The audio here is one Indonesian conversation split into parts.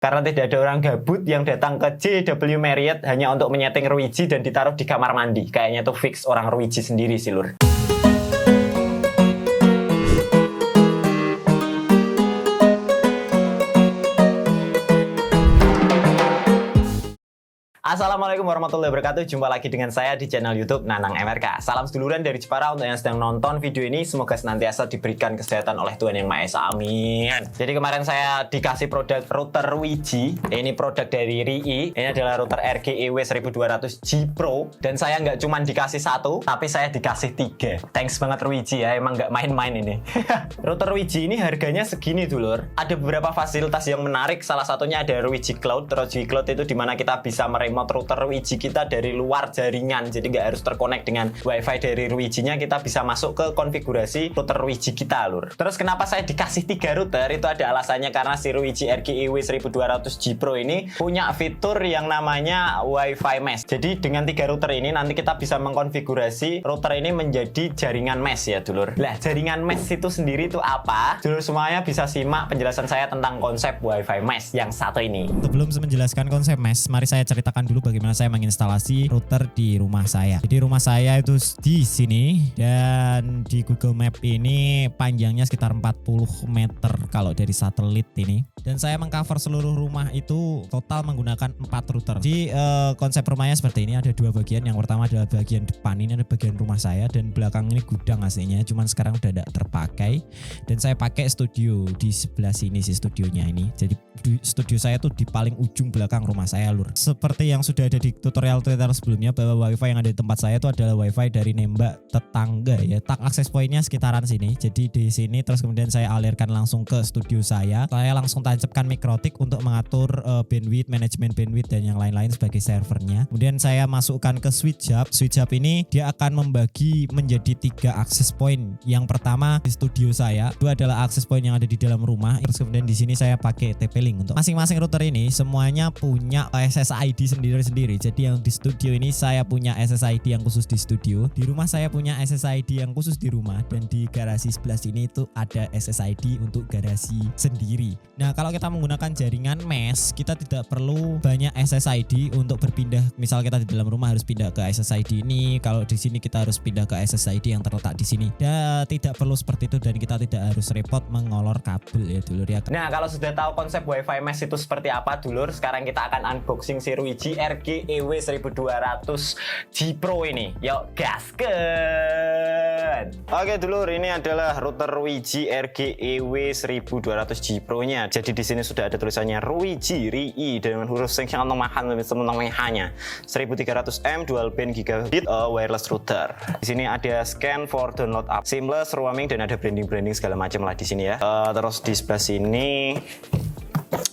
Karena tidak ada orang gabut yang datang ke JW Marriott hanya untuk menyeting Ruiji dan ditaruh di kamar mandi. Kayaknya tuh fix orang Ruiji sendiri sih, Lur. Assalamualaikum warahmatullahi wabarakatuh. Jumpa lagi dengan saya di channel YouTube Nanang MRK. Salam seduluran dari Jepara untuk yang sedang nonton video ini. Semoga senantiasa diberikan kesehatan oleh Tuhan Yang Maha Esa. Amin. Jadi kemarin saya dikasih produk router Ruiji. Ini produk dari RII. Ini adalah router RGEW 1200 G Pro. Dan saya nggak cuma dikasih satu, tapi saya dikasih 3. Thanks banget Ruiji ya. Emang nggak main-main ini. Router Ruiji ini harganya segini dulur. Ada beberapa fasilitas yang menarik. Salah satunya ada Ruiji Cloud. Ruiji Cloud itu dimana kita bisa meremote router Ruiji kita dari luar jaringan, jadi nggak harus terkonek dengan wifi dari Ruiji-nya, kita bisa masuk ke konfigurasi router Ruiji kita, lur. Terus kenapa saya dikasih 3 router? Itu ada alasannya, karena si Ruiji RGEW 1200 G Pro ini punya fitur yang namanya wifi mesh. Jadi dengan 3 router ini nanti kita bisa mengkonfigurasi router ini menjadi jaringan mesh ya, dulur. Lah, jaringan mesh itu sendiri itu apa? Dulur semuanya bisa simak penjelasan saya tentang konsep wifi mesh yang satu ini. Sebelum menjelaskan konsep mesh, mari saya ceritakan dulu bagaimana saya menginstalasi router di rumah saya. Jadi rumah saya itu di sini, dan di Google Map ini panjangnya sekitar 40 meter kalau dari satelit ini. Dan saya mengcover seluruh rumah itu total menggunakan 4 router. Jadi konsep rumahnya seperti ini, ada 2 bagian. Yang pertama adalah bagian depan, ini ada bagian rumah saya, dan belakang ini gudang aslinya, cuman sekarang udah tidak terpakai. Dan saya pakai studio di sebelah sini sih studionya ini. Jadi studio saya tuh di paling ujung belakang rumah saya, lur. Seperti yang sudah ada di tutorial sebelumnya, bahwa wifi yang ada di tempat saya itu adalah wifi dari nembak tetangga ya. Tak akses poinnya sekitaran sini. Jadi di sini terus kemudian saya alirkan langsung ke studio saya. Saya langsung tancapkan mikrotik untuk mengatur bandwidth, manajemen bandwidth dan yang lain-lain sebagai servernya. Kemudian saya masukkan ke switch hub. Switch hub ini dia akan membagi menjadi 3 akses point. Yang pertama di studio saya itu adalah akses point yang ada di dalam rumah. Terus kemudian di sini saya pakai TP-Link. Untuk masing-masing router ini semuanya punya SSID sendiri-sendiri. Jadi yang di studio ini saya punya SSID yang khusus di studio. Di rumah saya punya SSID yang khusus di rumah, dan di garasi sebelah sini itu ada SSID untuk garasi sendiri. Nah, kalau kita menggunakan jaringan mesh, kita tidak perlu banyak SSID untuk berpindah. Misal kita di dalam rumah harus pindah ke SSID ini, kalau di sini kita harus pindah ke SSID yang terletak di sini. Dan tidak perlu seperti itu, dan kita tidak harus repot mengolor kabel ya dulur ya. Nah, kalau sudah tahu konsep wifi mesh itu seperti apa dulur, sekarang kita akan unboxing si Ruiji RGEW 1200 G Pro ini. Yuk gaskeun. Oke dulur, ini adalah router Ruiji RGEW 1200 G Pro nya. Jadi di sini sudah ada tulisannya Ruiji RII dengan huruf yang sangat namanya 1300M dual band gigabit wireless router. Di sini ada scan for download app, seamless roaming, dan ada branding segala macam lah di sini ya. Terus di sebelah sini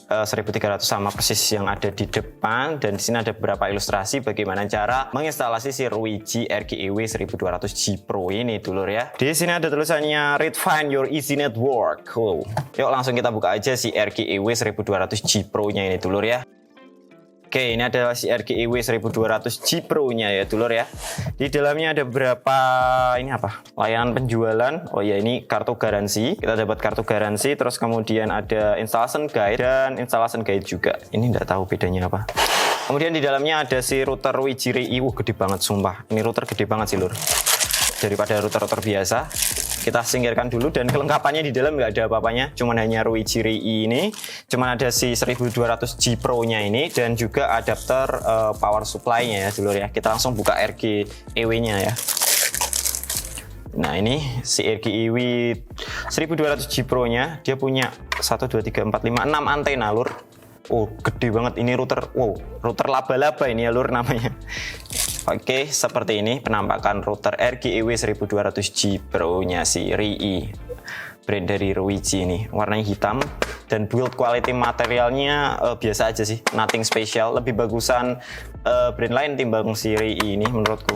1300 sama persis yang ada di depan, dan di sini ada beberapa ilustrasi bagaimana cara menginstalasi si Ruiji RGEW 1200 G Pro ini dulur ya. Di sini ada tulisannya redefine your easy network. Yuk langsung kita buka aja si RGEW 1200 G Pro nya ini dulur ya. Oke, ini adalah si RGEW 1200 G Pro nya ya dulur ya. Di dalamnya ada beberapa ini apa? Layanan penjualan. Oh ya, ini kartu garansi. Kita dapat kartu garansi, terus kemudian ada installation guide dan installation guide juga. Ini enggak tahu bedanya apa. Kemudian di dalamnya ada si router Ruiji RII. Gede banget sumpah. Ini router gede banget sih lur. Daripada router-router biasa. Kita singkirkan dulu, dan kelengkapannya di dalam nggak ada apa-apanya, cuman hanya Ruiji RII ini, cuman ada si 1200 G Pro nya ini, dan juga adapter power supply-nya ya dulur ya. Kita langsung buka RGEW nya ya. Nah, ini si RGEW 1200 G Pro nya, dia punya 1 2 3 4 5 6 antena lur. Oh, gede banget ini router. Wow, router laba-laba ini ya lur namanya. Oke, seperti ini penampakan router RGEW 1200 G Pro nya si RII, brand dari Ruiji ini. Warnanya hitam, dan build quality materialnya biasa aja sih, nothing special. Lebih bagusan brand lain timbang si RII ini menurutku.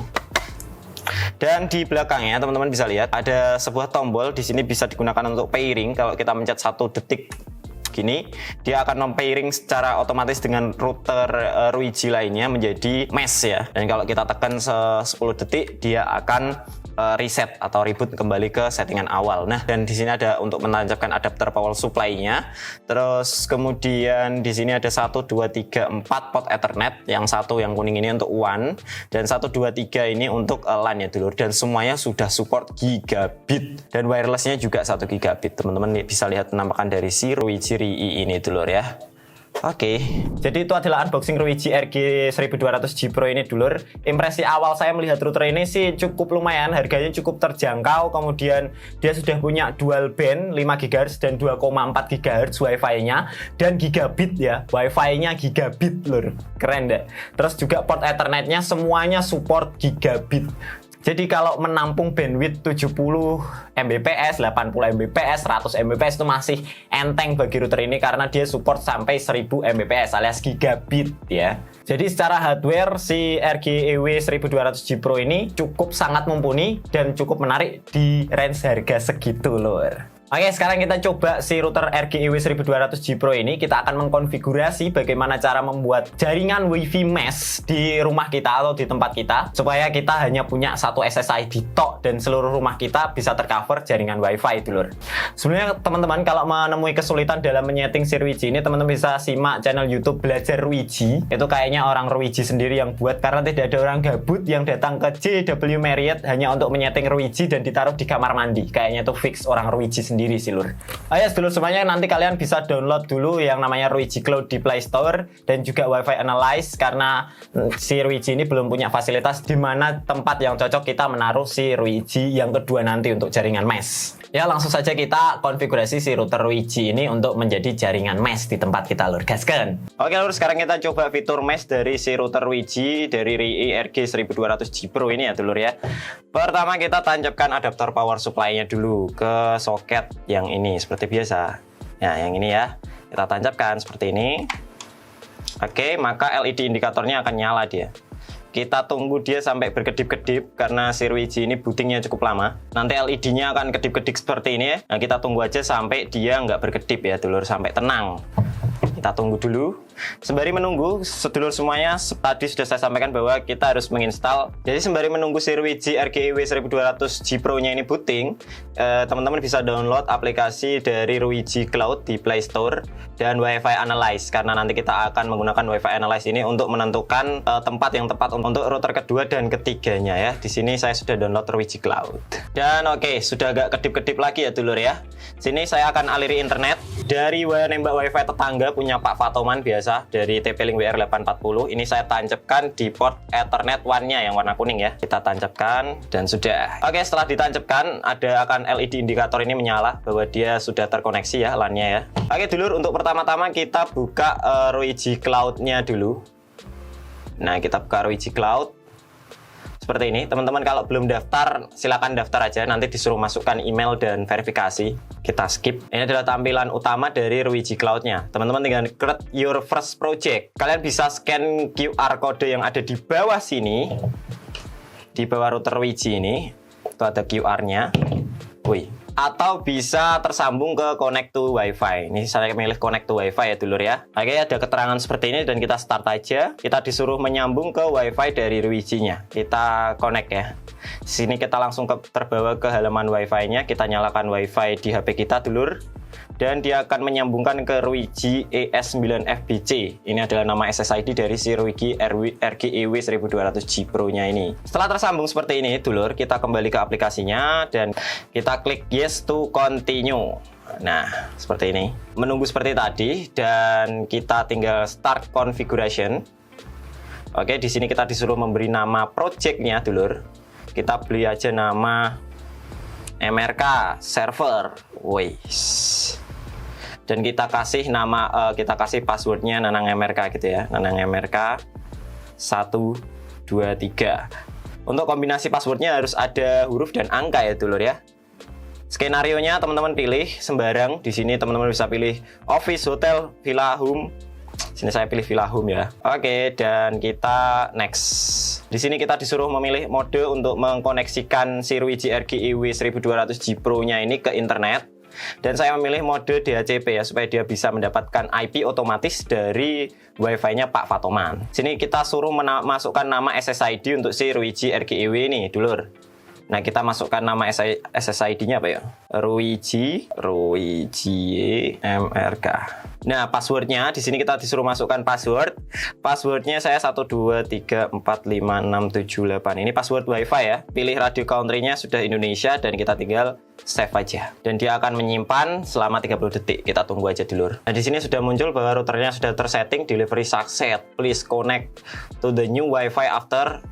Dan di belakangnya teman-teman bisa lihat ada sebuah tombol. Di sini bisa digunakan untuk pairing. Kalau kita mencet 1 detik gini, dia akan mempairing secara otomatis dengan router Ruiji lainnya menjadi mesh ya. Dan kalau kita tekan 10 detik, dia akan reset atau reboot kembali ke settingan awal. Nah, dan di sini ada untuk menancapkan adapter power supply-nya. Terus kemudian di sini ada 1 2 3 4 port Ethernet. Yang satu yang kuning ini untuk WAN dan 1 2 3 ini untuk LAN ya dulur. Dan semuanya sudah support gigabit dan wirelessnya juga 1 gigabit. Teman-teman bisa lihat penampakan dari si Ruiji Rii ini dulur ya. Oke, jadi itu adalah unboxing Ruiji RG1200G Pro ini dulur. Impresi awal saya melihat router ini sih cukup lumayan, harganya cukup terjangkau. Kemudian dia sudah punya dual band 5 GHz dan 2,4 GHz Wi-Fi-nya dan gigabit ya, Wi-Fi-nya gigabit lur, keren deh. Terus juga port Ethernet-nya semuanya support gigabit. Jadi kalau menampung bandwidth 70 Mbps, 80 Mbps, 100 Mbps itu masih enteng bagi router ini karena dia support sampai 1000 Mbps alias gigabit ya. Jadi secara hardware si RGEW1200G Pro ini cukup sangat mumpuni dan cukup menarik di range harga segitu lur. Oke, sekarang kita coba si router RGEW1200G Pro ini. Kita akan mengkonfigurasi bagaimana cara membuat jaringan WiFi mesh di rumah kita atau di tempat kita supaya kita hanya punya satu SSID tok dan seluruh rumah kita bisa tercover jaringan WiFi dulur. Sebenarnya teman-teman kalau menemui kesulitan dalam menyeting si Ruiji ini, teman-teman bisa simak channel YouTube Belajar Ruiji. Itu kayaknya orang Ruiji sendiri yang buat karena tidak ada orang gabut yang datang ke JW Marriott hanya untuk menyeting Ruiji dan ditaruh di kamar mandi. Kayaknya itu fix orang Ruiji sendiri sih lur. Ayo dulu semuanya, nanti kalian bisa download dulu yang namanya Ruiji Cloud di Play Store dan juga Wi-Fi Analyze karena si Ruiji ini belum punya fasilitas di mana tempat yang cocok kita menaruh si Ruiji yang kedua nanti untuk jaringan mesh. Ya langsung saja kita konfigurasi si router Ruiji ini untuk menjadi jaringan mesh di tempat kita lur, gaskan. Oke lur, sekarang kita coba fitur mesh dari si router Ruiji dari Rii RG1200G Pro ini ya dulur ya. Pertama kita tancapkan adaptor power supply-nya dulu ke soket yang ini seperti biasa. Nah, yang ini ya. Kita tancapkan seperti ini. Oke, maka LED indikatornya akan nyala dia. Kita tunggu dia sampai berkedip-kedip karena si Ruiji ini bootingnya cukup lama. Nanti LED-nya akan kedip-kedip seperti ini ya. Nah, kita tunggu aja sampai dia nggak berkedip ya, dulur, sampai tenang. Kita tunggu dulu. Sembari menunggu, sedulur semuanya, tadi sudah saya sampaikan bahwa kita harus menginstal. Jadi sembari menunggu si Ruiji RGEW1200G Pro-nya ini booting, teman-teman bisa download aplikasi dari Ruiji Cloud di Play Store dan Wi-Fi Analyze karena nanti kita akan menggunakan Wi-Fi Analyze ini untuk menentukan tempat yang tepat untuk router kedua dan ketiganya ya. Di sini saya sudah download Ruiji Cloud. Dan oke, sudah agak kedip-kedip lagi ya dulur ya. Sini saya akan aliri internet dari nembak Wi-Fi tetangga punya Pak Fatoman biasa dari TP-Link WR840. Ini saya tancapkan di port Ethernet WAN-nya yang warna kuning ya. Kita tancapkan dan sudah. Oke, setelah ditancapkan akan LED indikator ini menyala bahwa dia sudah terkoneksi ya LAN-nya ya. Oke dulur, untuk pertama-tama kita buka Ruiji Cloud-nya dulu. Nah, kita buka Ruiji Cloud. Seperti ini, teman-teman kalau belum daftar silakan daftar aja, nanti disuruh masukkan email dan verifikasi. Kita skip. Ini adalah tampilan utama dari Ruiji Cloud-nya. Teman-teman tinggal create your first project. Kalian bisa scan QR code yang ada di bawah sini. Di bawah router Ruiji ini. Itu ada QR-nya. Wih. Atau bisa tersambung ke connect to Wi-Fi. Ini saya milih connect to Wi-Fi ya dulur ya. Oke, ada keterangan seperti ini dan kita start aja. Kita disuruh menyambung ke Wi-Fi dari Ruiji-nya. Kita connect ya. Sini kita langsung terbawa ke halaman Wi-Fi-nya. Kita nyalakan Wi-Fi di HP kita dulur. Dan dia akan menyambungkan ke Ruiji ES9FBC. Ini adalah nama SSID dari si Ruiji RGEW1200G Pro-nya ini. Setelah tersambung seperti ini, dulur, kita kembali ke aplikasinya dan kita klik yes to continue. Nah, seperti ini. Menunggu seperti tadi dan kita tinggal start configuration. Oke, di sini kita disuruh memberi nama project-nya, dulur. Kita beli aja nama MRK server. Wih. Dan kita kasih nama, kita kasih passwordnya Nanang MRK gitu ya, Nanang MRK 123. Untuk kombinasi passwordnya harus ada huruf dan angka ya dulur ya. Skenario-nya teman-teman pilih sembarang. Di sini teman-teman bisa pilih office, hotel, villa, home. Sini saya pilih villa home ya. Oke, dan kita next. Di sini kita disuruh memilih mode untuk mengkoneksikan si Ruiji RGEW1200G Pro-nya ini ke internet. Dan saya memilih mode DHCP ya, supaya dia bisa mendapatkan IP otomatis dari Wi-Fi-nya Pak Fatoman. Sini kita suruh masukkan nama SSID untuk si Ruiji RGEW ini, dulur. Nah, kita masukkan nama SSID-nya apa ya? Ruiji MRK. Nah, passwordnya di sini kita disuruh masukkan password. Passwordnya saya 123456778. Ini password WiFi ya. Pilih radio country-nya sudah Indonesia dan kita tinggal save aja. Dan dia akan menyimpan selama 30 detik. Kita tunggu aja dulu. Nah, di sini sudah muncul bahwa routernya sudah tersetting delivery success. Please connect to the new WiFi after.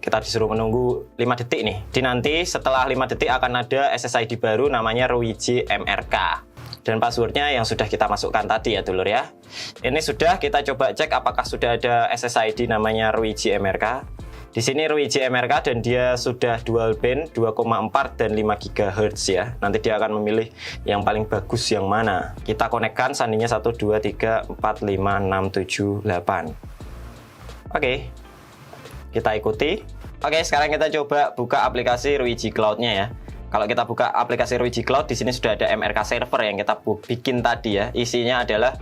Kita disuruh menunggu 5 detik nih. Nanti setelah 5 detik akan ada SSID baru namanya Ruiji MRK. Dan passwordnya yang sudah kita masukkan tadi ya dulur ya. Ini sudah, kita coba cek apakah sudah ada SSID namanya Ruiji MRK. Di sini Ruiji MRK dan dia sudah dual band 2,4 dan 5 GHz ya. Nanti dia akan memilih yang paling bagus yang mana. Kita konekkan sandinya 1, 2, 3, 4, 5, 6, 7, 8. Oke. Kita ikuti. Oke, sekarang kita coba buka aplikasi Ruiji Cloud-nya ya. Kalau kita buka aplikasi Ruiji Cloud, di sini sudah ada MRK server yang kita bikin tadi ya. Isinya adalah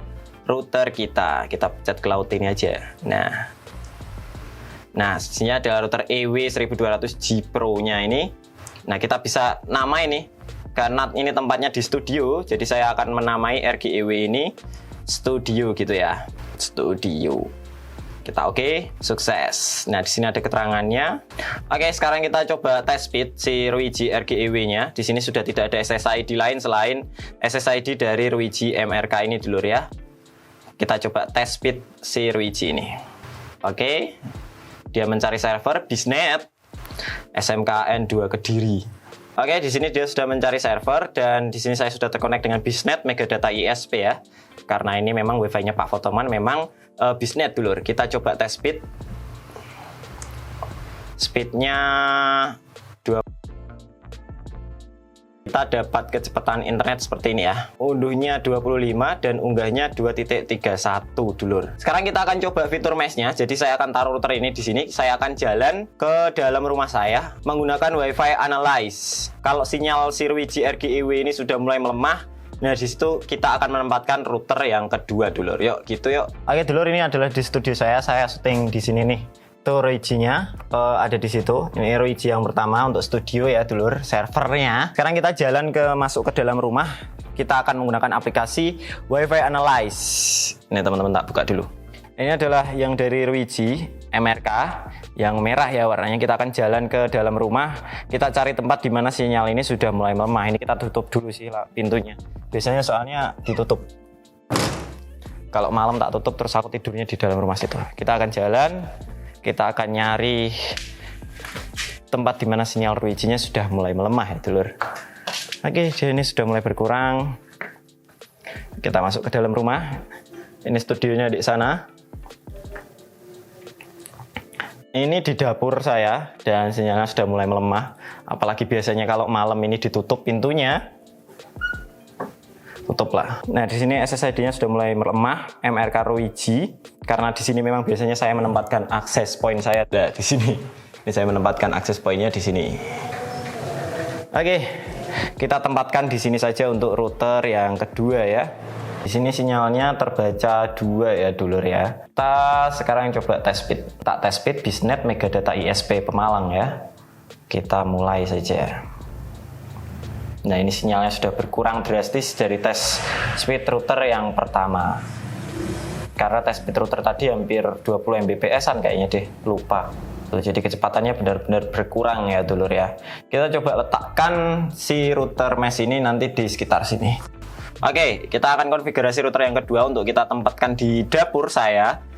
router kita. Kita pencet cloud ini aja. Nah, isinya adalah router EW1200G Pro-nya ini. Nah, kita bisa nama ini. Karena ini tempatnya di studio, jadi saya akan menamai RGEW ini studio gitu ya. Studio. Kita oke, sukses. Nah, di sini ada keterangannya. Oke, sekarang kita coba test speed si Ruiji RGEW-nya. Di sini sudah tidak ada SSID lain selain SSID dari Ruiji MRK ini dulu ya. Kita coba test speed si Ruiji ini. Oke. Dia mencari server Bisnet SMKN 2 Kediri. Oke, di sini dia sudah mencari server dan di sini saya sudah terkonek dengan Bisnet Megadata ISP ya. Karena ini memang WiFi-nya Pak Fotoman memang Bisnet dulur. Kita coba tes speed. Speednya 2. Kita dapat kecepatan internet seperti ini ya. Unduhnya 25 dan unggahnya 2.31 dulur. Sekarang kita akan coba fitur mesh-nya. Jadi saya akan taruh router ini di sini. Saya akan jalan ke dalam rumah saya menggunakan WiFi Analyze. Kalau sinyal si Ruiji RGEW ini sudah mulai melemah, nah di situ kita akan menempatkan router yang kedua dulur. Yuk, gitu yuk. Oke dulur, ini adalah di studio saya syuting di sini nih. Itu Ruiji-nya ada di situ. Ini Ruiji yang pertama untuk studio ya dulur, servernya. Sekarang kita jalan masuk ke dalam rumah. Kita akan menggunakan aplikasi WiFi Analyze. Ini teman-teman tak buka dulu. Ini adalah yang dari Ruiji MRK yang merah ya warnanya. Kita akan jalan ke dalam rumah. Kita cari tempat di mana sinyal ini sudah mulai melemah. Ini kita tutup dulu sih pintunya. Biasanya soalnya ditutup. Kalau malam tak tutup terus aku tidurnya di dalam rumah situ. Kita akan jalan. Kita akan nyari tempat di mana sinyal Ruiji-nya sudah mulai melemah ya dulur. Oke, jadi ini sudah mulai berkurang. Kita masuk ke dalam rumah. Ini studionya di sana. Ini di dapur saya dan sinyalnya sudah mulai melemah. Apalagi biasanya kalau malam ini ditutup pintunya. Tutuplah. Nah, di sini SSID-nya sudah mulai melemah, MRK Ruiji. Karena di sini memang biasanya saya menempatkan akses point saya. Nah, di sini. Ini saya menempatkan akses point-nya di sini. Oke. Kita tempatkan di sini saja untuk router yang kedua ya. Di sini sinyalnya terbaca 2 ya dulur ya. Kita sekarang coba tes speed. Tak tes speed Bisnet Megadata ISP Pemalang ya. Kita mulai saja. Nah, ini sinyalnya sudah berkurang drastis dari tes speed router yang pertama. Karena tes speed router tadi hampir 20 Mbps-an kayaknya deh, lupa. Jadi kecepatannya benar-benar berkurang ya dulur ya. Kita coba letakkan si router mesh ini nanti di sekitar sini. Oke, kita akan konfigurasi router yang kedua untuk kita tempatkan di dapur saya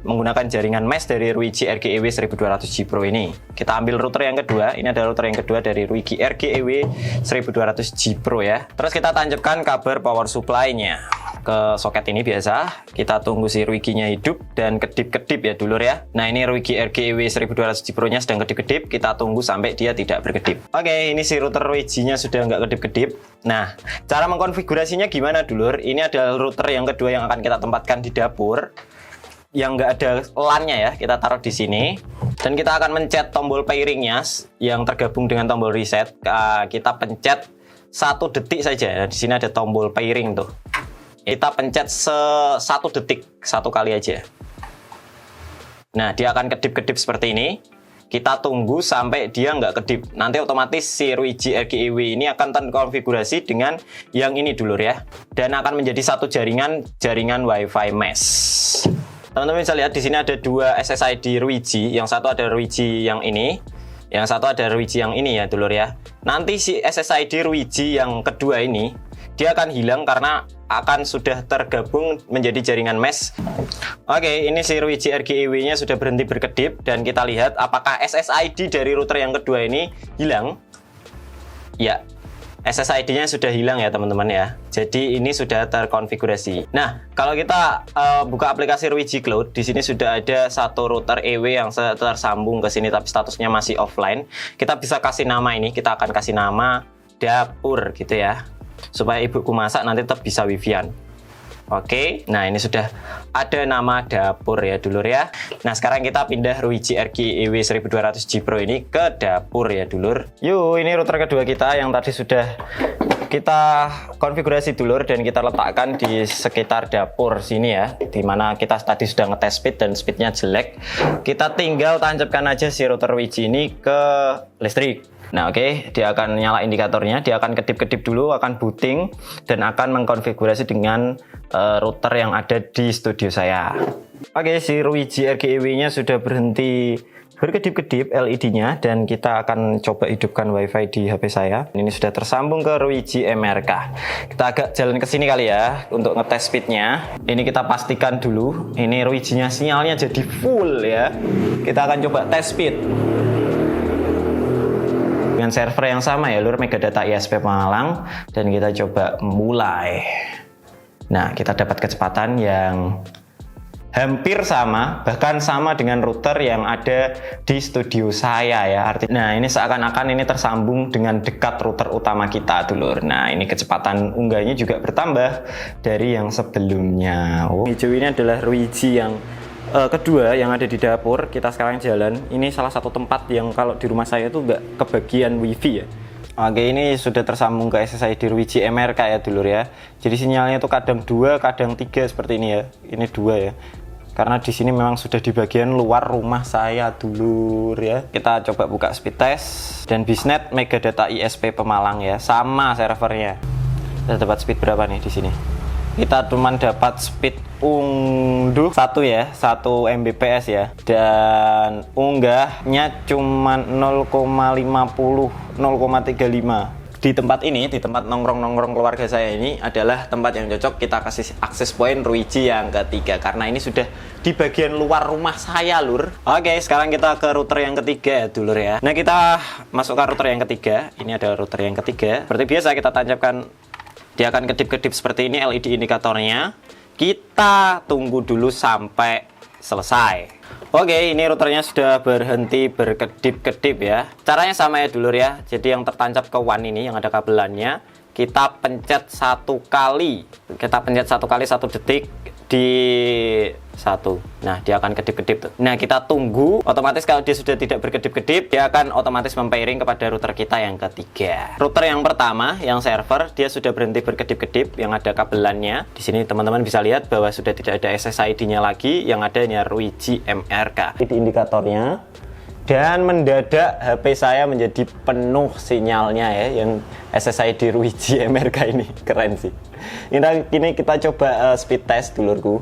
menggunakan jaringan mesh dari Ruiji RGEW 1200G Pro ini. Kita ambil router yang kedua. Ini adalah router yang kedua dari Ruiji RGEW 1200G Pro ya. Terus kita tancapkan kabel power supply-nya ke soket ini biasa. Kita tunggu si Ruiji-nya hidup dan kedip-kedip ya dulur ya. Nah, ini Ruiji RGEW 1200G Pro-nya sedang kedip-kedip. Kita tunggu sampai dia tidak berkedip. Oke, ini si router Ruiji-nya sudah nggak kedip-kedip. Nah, cara mengkonfigurasinya gimana dulur? Ini adalah router yang kedua yang akan kita tempatkan di dapur. Yang nggak ada LAN-nya ya, kita taruh di sini dan kita akan mencet tombol pairing-nya yang tergabung dengan tombol reset. Kita pencet 1 detik saja. Nah, di sini ada tombol pairing tuh. Kita pencet 1 detik, 1 kali aja. Nah, dia akan kedip-kedip seperti ini. Kita tunggu sampai dia nggak kedip. Nanti otomatis si Ruiji RGEW ini akan terkonfigurasi dengan yang ini dulur ya. Dan akan menjadi satu jaringan Wi-Fi mesh. Teman-teman bisa lihat di sini ada dua SSID Ruiji. Yang satu ada Ruiji yang ini, yang satu ada Ruiji yang ini ya dulur ya. Nanti si SSID Ruiji yang kedua ini dia akan hilang karena akan sudah tergabung menjadi jaringan mesh. Oke, ini si Ruiji RGEW-nya sudah berhenti berkedip dan kita lihat apakah SSID dari router yang kedua ini hilang. Ya, SSID-nya sudah hilang ya teman-teman ya. Jadi ini sudah terkonfigurasi. Nah, kalau kita buka aplikasi Ruiji Cloud, di sini sudah ada satu router EW yang tersambung ke sini tapi statusnya masih offline. Kita bisa kasih nama ini, kita akan kasih nama dapur gitu ya. Supaya ibuku masak nanti tetap bisa wifi-an. Oke, nah ini sudah ada nama dapur ya dulur ya. Nah sekarang kita pindah Ruiji RGEW 1200G Pro ini ke dapur ya dulur. Yuk, ini router kedua kita yang tadi sudah kita konfigurasi dulur dan kita letakkan di sekitar dapur sini ya, dimana kita tadi sudah ngetes speed dan speednya jelek. Kita tinggal tancapkan aja si router Ruiji ini ke listrik. Nah oke, dia akan nyala indikatornya, dia akan kedip-kedip dulu, akan booting dan akan mengkonfigurasi dengan router yang ada di studio saya. Oke, si Ruiji RGEW-nya sudah berhenti berkedip-kedip LED-nya dan kita akan coba hidupkan WiFi di HP saya. Ini sudah tersambung ke Ruiji MRK. Kita agak jalan ke sini kali ya untuk ngetes speednya. Ini kita pastikan dulu, ini Ruiji-nya sinyalnya jadi full ya. Kita akan coba tes speed dengan server yang sama ya lur, Megadata ISP Pemalang, dan kita coba mulai. Nah kita dapat kecepatan yang hampir sama, bahkan sama dengan router yang ada di studio saya ya. Nah ini seakan-akan ini tersambung dengan dekat router utama kita dulur. Nah ini kecepatan unggahnya juga bertambah dari yang sebelumnya. Hijau ini adalah Ruiji yang kedua yang ada di dapur. Kita sekarang jalan. Ini salah satu tempat yang kalau di rumah saya itu nggak kebagian wifi ya. Oke, ini sudah tersambung ke SSID Ruiji MRK ya dulur ya. Jadi sinyalnya itu kadang 2, kadang 3 seperti ini ya. Ini 2 ya. Karena di sini memang sudah di bagian luar rumah saya dulur ya. Kita coba buka speed test dan bisnet Megadata ISP Pemalang ya. Sama servernya. Kita dapat speed berapa nih di sini? Kita cuman dapat speed unduh 1 ya, 1 Mbps ya, dan unggahnya cuman 0,50, 0,35. Di tempat ini, di tempat nongkrong-nongkrong keluarga saya ini adalah tempat yang cocok kita kasih akses point Ruiji yang ketiga, karena ini sudah di bagian luar rumah saya lur. Oke, sekarang kita ke router yang ketiga ya dulur ya. Nah kita masuk ke router yang ketiga. Ini ada router yang ketiga. Seperti biasa kita tancapkan, dia akan kedip-kedip seperti ini LED indikatornya. Kita tunggu dulu sampai selesai. Oke, ini routernya sudah berhenti berkedip-kedip ya. Caranya sama ya dulur ya. Jadi yang tertancap ke WAN ini yang ada kabelannya, kita pencet 1 kali. Kita pencet 1 kali 1 detik di 1. Nah, dia akan kedip-kedip tuh. Nah, kita tunggu. Otomatis kalau dia sudah tidak berkedip-kedip, dia akan otomatis mempairing kepada router kita yang ketiga. Router yang pertama, yang server, dia sudah berhenti berkedip-kedip, yang ada kabelannya. Di sini teman-teman bisa lihat bahwa sudah tidak ada SSID-nya lagi, yang adanya Ruiji MRK. Ini indikatornya. Dan mendadak HP saya menjadi penuh sinyalnya ya, yang SSID Ruiji MRK ini. Keren sih. Ini kita coba speed test dulurku.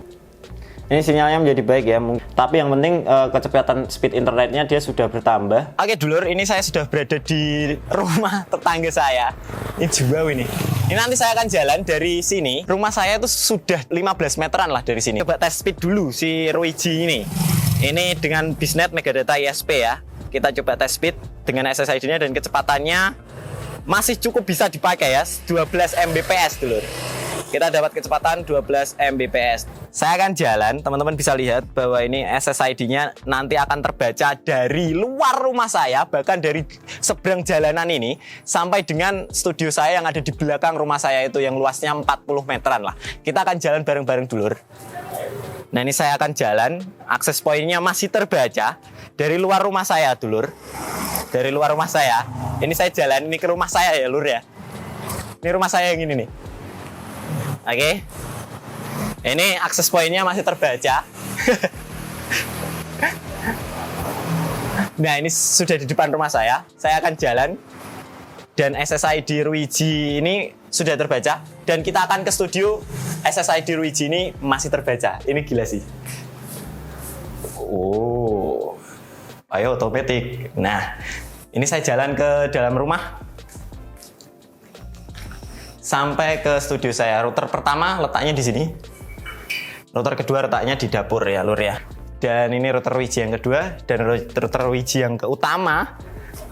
Ini sinyalnya menjadi baik ya, tapi yang penting kecepatan speed internetnya dia sudah bertambah. Oke dulur, ini saya sudah berada di rumah tetangga saya. Ini jauh ini. Ini nanti saya akan jalan dari sini. Rumah saya itu sudah 15 meteran lah dari sini. Coba tes speed dulu si Ruiji ini. Ini dengan bisnet Megadata ISP ya. Kita coba tes speed dengan SSID-nya dan kecepatannya masih cukup bisa dipakai ya, 12 Mbps dulur. Kita dapat kecepatan 12 Mbps. Saya akan jalan, teman-teman bisa lihat bahwa ini SSID-nya nanti akan terbaca dari luar rumah saya, bahkan dari seberang jalanan ini sampai dengan studio saya yang ada di belakang rumah saya itu yang luasnya 40 meteran lah. Kita akan jalan bareng-bareng dulur. Nah ini saya akan jalan, akses poinnya masih terbaca dari luar rumah saya dulur. Dari luar rumah saya. Ini saya jalan ini ke rumah saya ya lur ya. Ini rumah saya yang ini nih. Oke. Ini akses poinnya masih terbaca. Nah, ini sudah di depan rumah saya. Saya akan jalan. Dan SSID Ruiji ini sudah terbaca. Dan kita akan ke studio. SSID Ruiji ini masih terbaca. Ini gila sih. Oh. Ayo, otomatis. Nah, ini saya jalan ke dalam rumah. Sampai ke studio saya. Router pertama letaknya di sini. Router kedua letaknya di dapur ya, Lur ya. Dan ini router Ruiji yang kedua. Dan router Ruiji yang keutama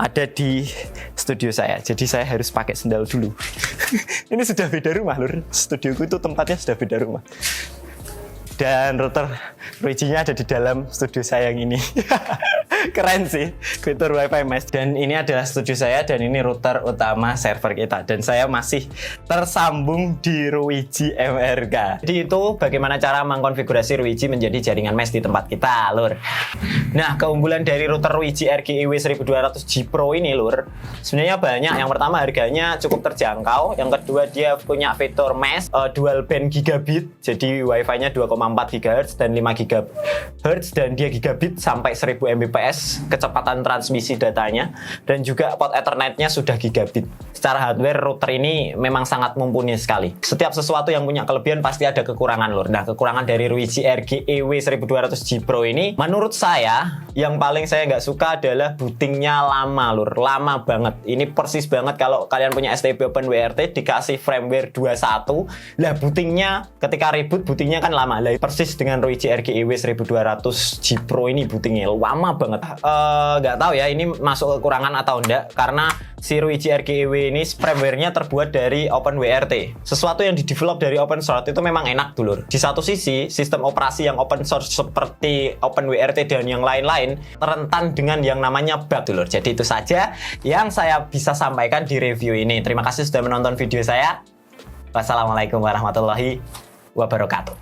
ada di studio saya. Jadi saya harus pakai sendal dulu. Ini sudah beda rumah, Lur. Studioku itu tempatnya sudah beda rumah. Dan router Ruiji-nya ada di dalam studio saya yang ini. Keren sih, fitur Wi-Fi Mesh. Dan ini adalah studio saya dan ini router utama server kita. Dan saya masih tersambung di Ruiji MRK. Jadi itu bagaimana cara mengkonfigurasi Ruiji menjadi jaringan mesh di tempat kita, Lur. Nah, keunggulan dari router Ruiji RGEW 1200G Pro ini, Lur, sebenarnya banyak. Yang pertama, harganya cukup terjangkau. Yang kedua, dia punya fitur mesh dual band gigabit. Jadi Wi-Fi-nya 2,4 GHz dan 5 GHz dan dia gigabit sampai 1000 Mbps kecepatan transmisi datanya, dan juga port Ethernet-nya sudah gigabit. Secara hardware router ini memang sangat mumpuni sekali. Setiap sesuatu yang punya kelebihan pasti ada kekurangan, Lur. Nah, kekurangan dari Ruiji RGEW 1200G Pro ini menurut saya yang paling saya nggak suka adalah bootingnya lama, Lur. Lama banget. Ini persis banget kalau kalian punya STB OpenWRT dikasih firmware 21. Lah bootingnya ketika reboot bootingnya kan lama. Lah persis dengan Ruiji RGEW 1200G Pro ini bootingnya lama banget. Nggak tahu ya ini masuk kekurangan atau enggak, karena si Ruiji RGEW ini firmware-nya terbuat dari OpenWRT. Sesuatu yang didevelop dari open source itu memang enak, Dulur. Di satu sisi, sistem operasi yang open source seperti OpenWRT dan yang lain-lain rentan dengan yang namanya bug, Dulur. Jadi itu saja yang saya bisa sampaikan di review ini. Terima kasih sudah menonton video saya. Wassalamualaikum warahmatullahi wabarakatuh.